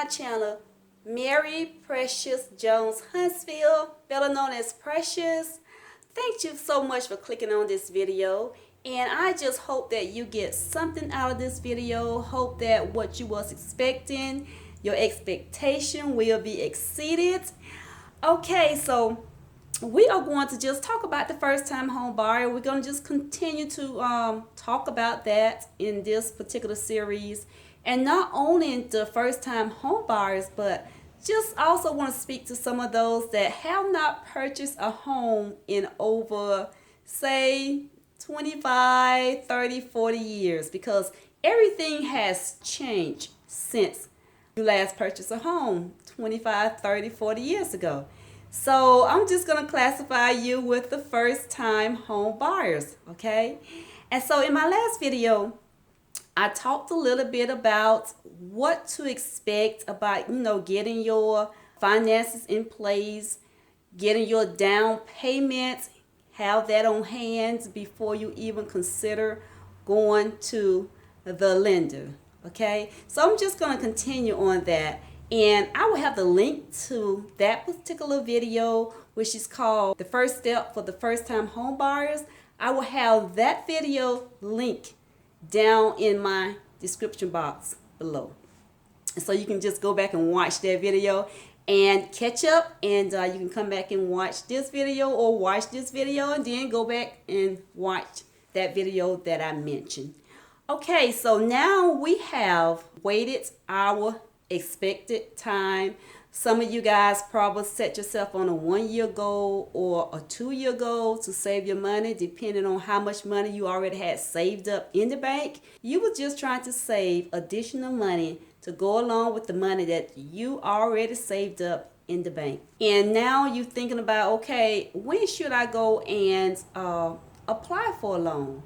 my channel, Mary Precious Jones Huntsville, better known as Precious. Thank you so much for clicking on this video, and I just hope that you get something out of this video. Hope that what you was expecting, your expectation will be exceeded. Okay, so we are going to just talk about the first-time home buyer. We're going to just continue to talk about that in this particular series, and not only the first-time home buyers, but just also want to speak to some of those that have not purchased a home in over, say, 25, 30, 40 years, because everything has changed since you last purchased a home 25, 30, 40 years ago. So I'm just going to classify you with the first-time home buyers, okay? And so in my last video, I talked a little bit about what to expect about, getting your finances in place, getting your down payment, have that on hand before you even consider going to the lender, okay? So I'm just going to continue on that. And I will have the link to that particular video, which is called The First Step for the First-Time Home Buyers. I will have that video link down in my description box below. So you can just go back and watch that video and catch up, and you can come back and watch this video or watch this video and then go back and watch that video that I mentioned. Okay, so now we have waited our expected time. Some of you guys probably set yourself on a 1-year goal or a 2-year goal to save your money, depending on how much money you already had saved up in the bank. You were just trying to save additional money to go along with the money that you already saved up in the bank. And now you're thinking about, okay, when should I go and apply for a loan?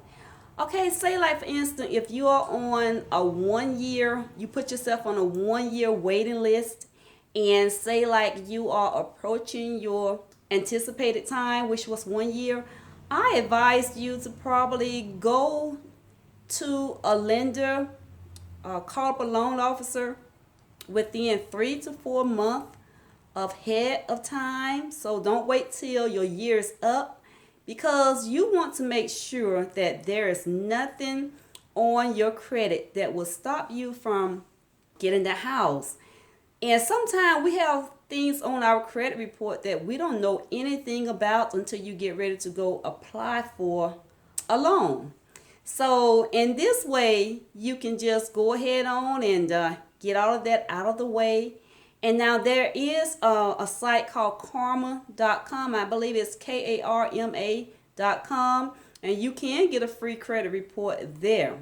Okay, say like for instance, if you are on a 1-year, you put yourself on a 1-year waiting list, and say like you are approaching your anticipated time, which was 1 year, I advise you to probably go to a lender, call up a loan officer within 3 to 4 months ahead of time. So don't wait till your year's up, because you want to make sure that there is nothing on your credit that will stop you from getting the house. And sometimes we have things on our credit report that we don't know anything about until you get ready to go apply for a loan. So in this way, you can just go ahead on and get all of that out of the way. And now there is a site called karma.com. I believe it's karma.com. And you can get a free credit report there.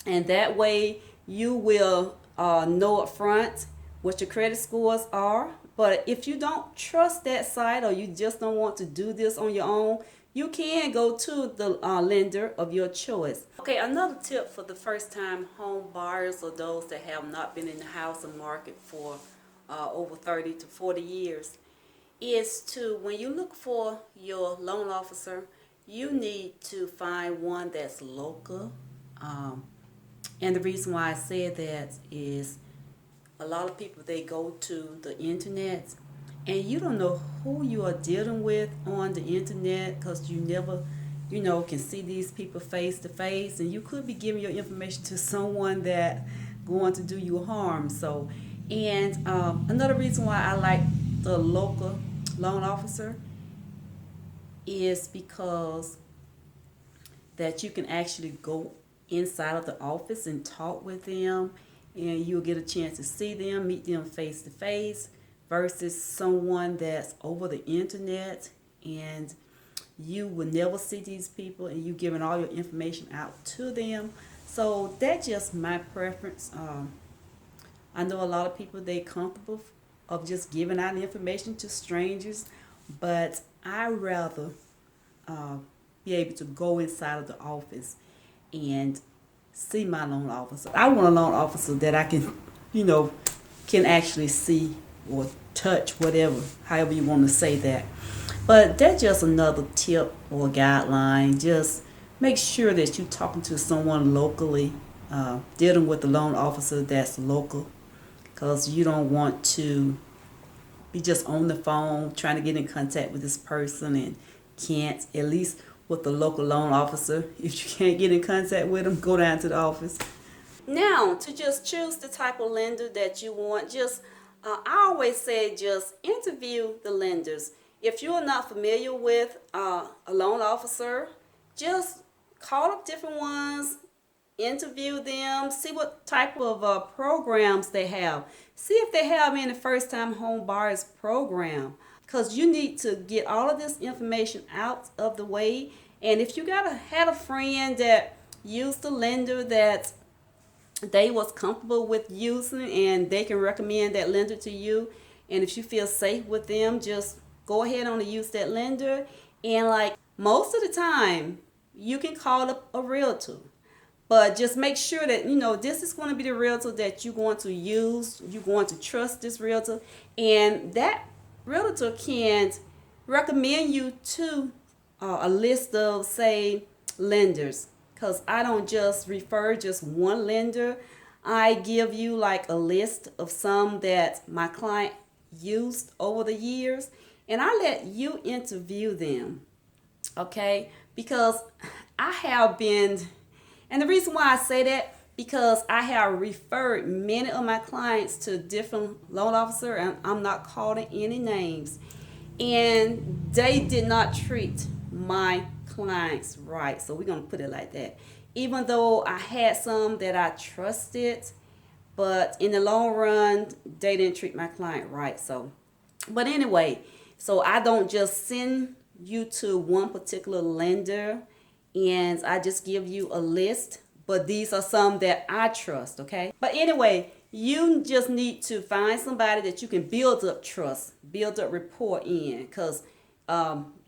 And that way you will know up front what your credit scores are. But if you don't trust that site, or you just don't want to do this on your own, you can go to the lender of your choice. Okay, another tip for the first-time home buyers, or those that have not been in the housing market for over 30 to 40 years, is to, when you look for your loan officer, you need to find one that's local. And the reason why I say that is a lot of people, they go to the internet and you don't know who you are dealing with on the internet, because you never, can see these people face to face, and you could be giving your information to someone that going to do you harm. So, and another reason why I like the local loan officer is because that you can actually go inside of the office and talk with them, and you'll get a chance to see them, meet them face to face, versus someone that's over the internet and you will never see these people and you giving all your information out to them. So that's just my preference. I know a lot of people, they comfortable of just giving out information to strangers, but I rather be able to go inside of the office and see my loan officer. I want a loan officer that I can, can actually see or touch, whatever, however you want to say that. But that's just another tip or guideline. Just make sure that you're talking to someone locally, dealing with a loan officer that's local, because you don't want to be just on the phone trying to get in contact with this person and can't. At least with the local loan officer, if you can't get in contact with them, go down to the office. Now, to just choose the type of lender that you want, I always say just interview the lenders. If you're not familiar with a loan officer, just call up different ones, interview them, see what type of programs they have. See if they have any first time home buyers program, because you need to get all of this information out of the way. And if you had a friend that used the lender that they was comfortable with using and they can recommend that lender to you, and if you feel safe with them, just go ahead on and use that lender. And like most of the time, you can call up a realtor, but just make sure that this is going to be the realtor that you're going to use. You're going to trust this realtor, and that realtor can recommend you to a list of, say, lenders, because I don't just refer just one lender. I give you like a list of some that my client used over the years, and I let you interview them, okay? Because I have been, and the reason why I say that, because I have referred many of my clients to different loan officers, and I'm not calling any names, and they did not treat my clients right. So we're going to put it like that. Even though I had some that I trusted, but in the long run, they didn't treat my client right. So, but anyway, so I don't just send you to one particular lender and I just give you a list, but these are some that I trust, okay? But anyway, you just need to find somebody that you can build up trust, build up rapport in, because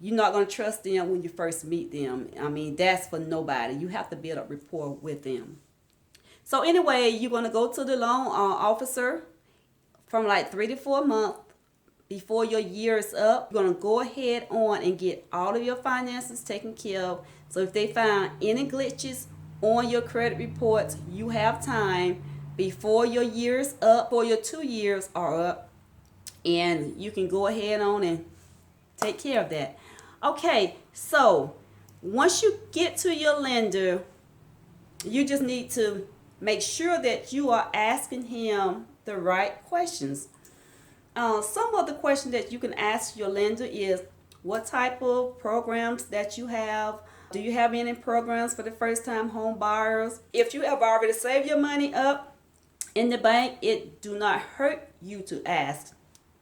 you're not going to trust them when you first meet them. I mean, that's for nobody. You have to build up rapport with them. So anyway, you're going to go to the loan officer from like 3 to 4 months before your year is up. You're going to go ahead on and get all of your finances taken care of. So if they find any glitches on your credit reports, you have time before your year is up, or your 2 years are up, and you can go ahead on and take care of that. Okay, so once you get to your lender, you just need to make sure that you are asking him the right questions. Some of the questions that you can ask your lender is what type of programs that you have. Do you have any programs for the first time home buyers? If you have already saved your money up in the bank, it do not hurt you to ask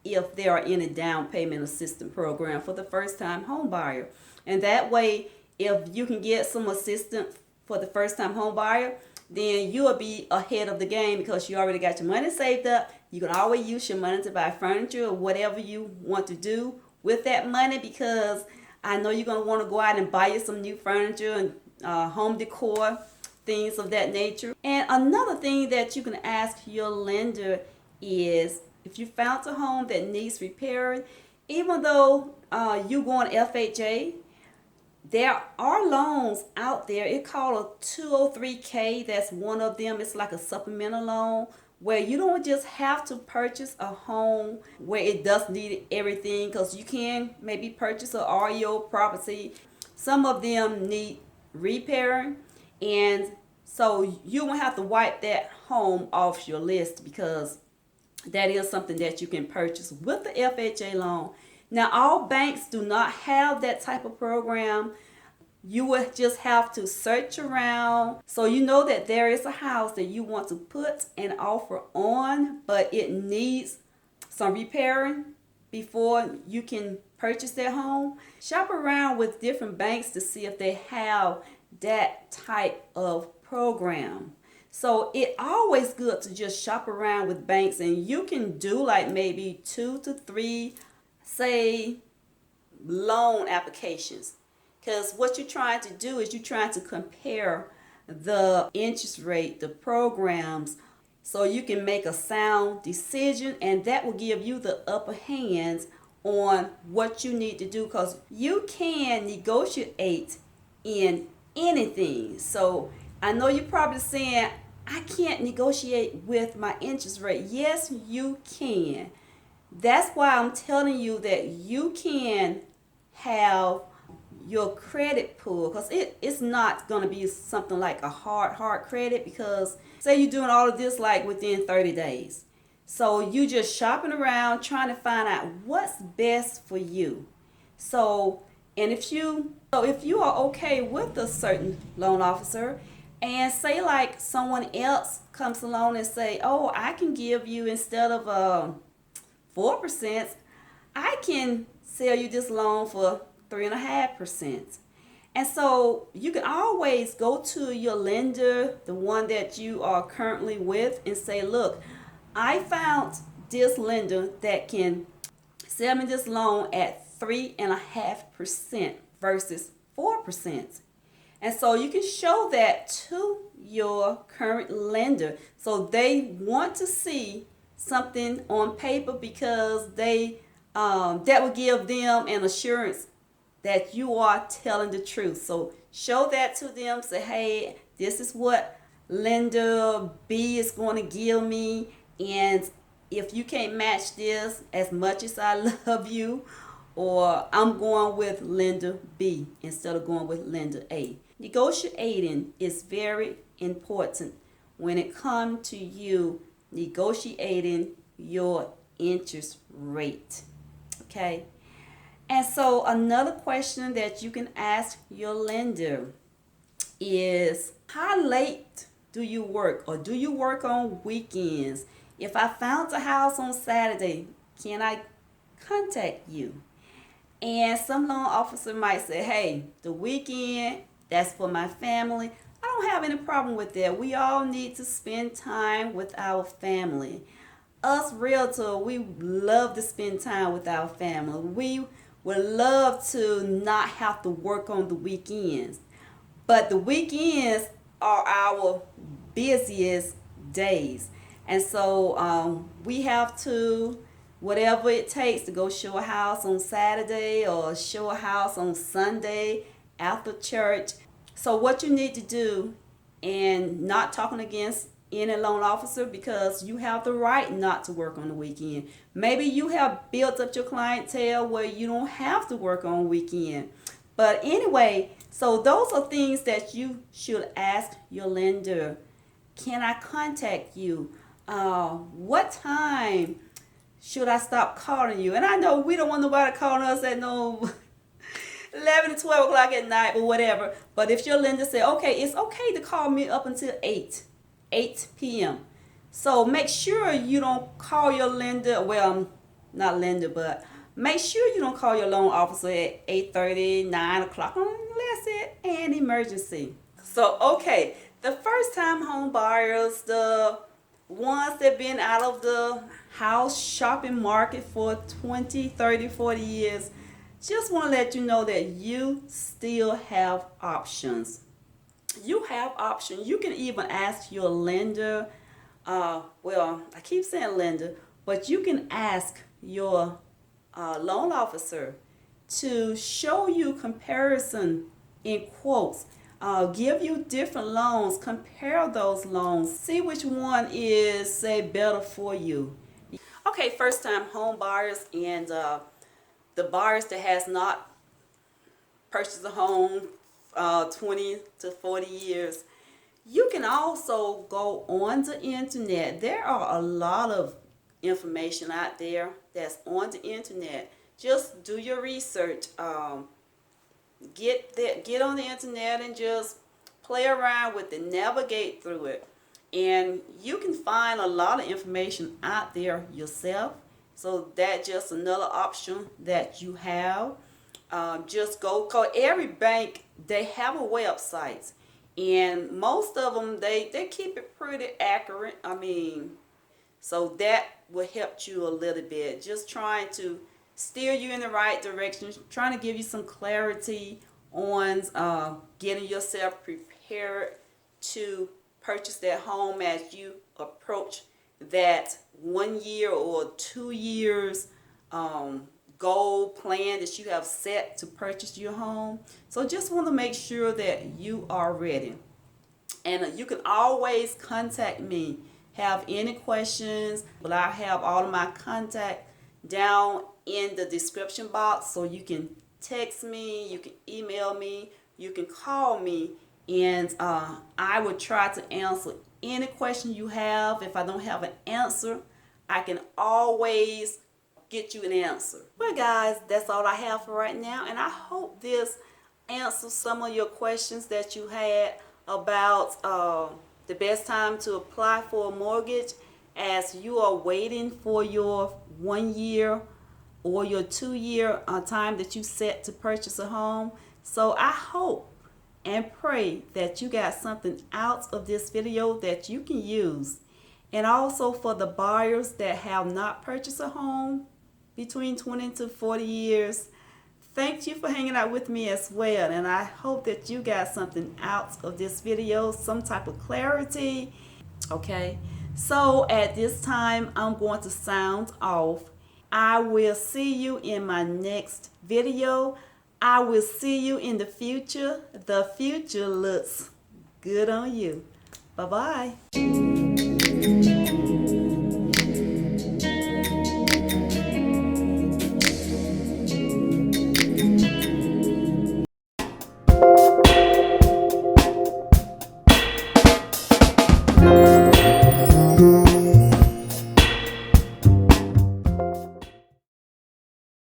if there are any down payment assistance program for the first time home buyer. And that way, if you can get some assistance for the first time home buyer, then you will be ahead of the game because you already got your money saved up. You can always use your money to buy furniture or whatever you want to do with that money, because I know you're going to want to go out and buy you some new furniture and home decor, things of that nature. And another thing that you can ask your lender is, if you found a home that needs repairing, even though you go on FHA, there are loans out there. It's called a 203K. That's one of them. It's like a supplemental loan where you don't just have to purchase a home where it does need everything, because you can maybe purchase a REO property. Some of them need repairing, and so you won't have to wipe that home off your list, because that is something that you can purchase with the FHA loan. Now, all banks do not have that type of program. You would just have to search around. So you know that there is a house that you want to put an offer on, but it needs some repairing before you can purchase that home. Shop around with different banks to see if they have that type of program. So it's always good to just shop around with banks, and you can do like maybe 2 to 3, say, loan applications. Because what you're trying to do is you're trying to compare the interest rate, the programs, so you can make a sound decision, and that will give you the upper hand on what you need to do, because you can negotiate in anything. So I know you're probably saying, I can't negotiate with my interest rate. Yes, you can. That's why I'm telling you that you can have your credit pull, because it's not going to be something like a hard credit, because say you're doing all of this like within 30 days. So you just shopping around trying to find out what's best for you. So, and if you are okay with a certain loan officer, and say like someone else comes along and say, oh, I can give you, instead of 4%, I can sell you this loan for 3.5%. And so you can always go to your lender, the one that you are currently with, and say, look, I found this lender that can sell me this loan at 3.5% versus 4%. And so you can show that to your current lender. So they want to see something on paper, because they that will give them an assurance that you are telling the truth. So show that to them. Say, hey, this is what lender B is going to give me, and if you can't match this, as much as I love you, or I'm going with lender B instead of going with lender A. Negotiating is very important when it comes to you negotiating your interest rate. Okay? And so another question that you can ask your lender is, how late do you work, or do you work on weekends? If I found a house on Saturday, can I contact you? And some loan officer might say, hey, the weekend, that's for my family. I don't have any problem with that. We all need to spend time with our family. Us realtor, we love to spend time with our family. We would love to not have to work on the weekends. But the weekends are our busiest days. And so we have to, whatever it takes, to go show a house on Saturday or show a house on Sunday after church. So what you need to do, and not talking against any loan officer, because you have the right not to work on the weekend. Maybe you have built up your clientele where you don't have to work on weekend. But anyway, so those are things that you should ask your lender. Can I contact you? What time should I stop calling you? And I know we don't want nobody calling us at no 11 to 12 o'clock at night or whatever. But if your lender say, okay, it's okay to call me up until 8 p.m. So make sure you don't call your lender, well, not lender, but make sure you don't call your loan officer at 8:30, 9 o'clock, unless it's an emergency. So, okay, the first time home buyers, the ones that been out of the house shopping market for 20, 30, 40 years, just want to let you know that you still have options. You have options. You can even ask your lender, well, I keep saying lender, but you can ask your loan officer to show you comparison in quotes, give you different loans, compare those loans, see which one is, say, better for you. Okay, first time home buyers and the buyers that has not purchased a home 20 to 40 years, you can also go on the internet. There are a lot of information out there that's on the internet. Just do your research. Get on the internet and just play around with it, navigate through it, and you can find a lot of information out there yourself. So that's just another option that you have. Just go, cause every bank, they have a website, and most of them they keep it pretty accurate. I mean, so that will help you a little bit, just trying to steer you in the right direction, trying to give you some clarity on getting yourself prepared to purchase that home as you approach that 1 year or 2 years goal plan that you have set to purchase your home. So just want to make sure that you are ready. And you can always contact me. Have any questions, but I have all of my contact down in the description box, so you can text me, you can email me, you can call me, and I will try to answer any question you have. If I don't have an answer, I can always get you an answer. Well, guys, that's all I have for right now, and I hope this answers some of your questions that you had about the best time to apply for a mortgage as you are waiting for your 1 year or your 2 year time that you set to purchase a home. So I hope and pray that you got something out of this video that you can use. And also for the buyers that have not purchased a home between 20 to 40 years, thank you for hanging out with me as well, and I hope that you got something out of this video, some type of clarity. Okay, so at this time I'm going to sound off. I will see you in my next video. I will see you in the future. The future looks good on you. Bye-bye.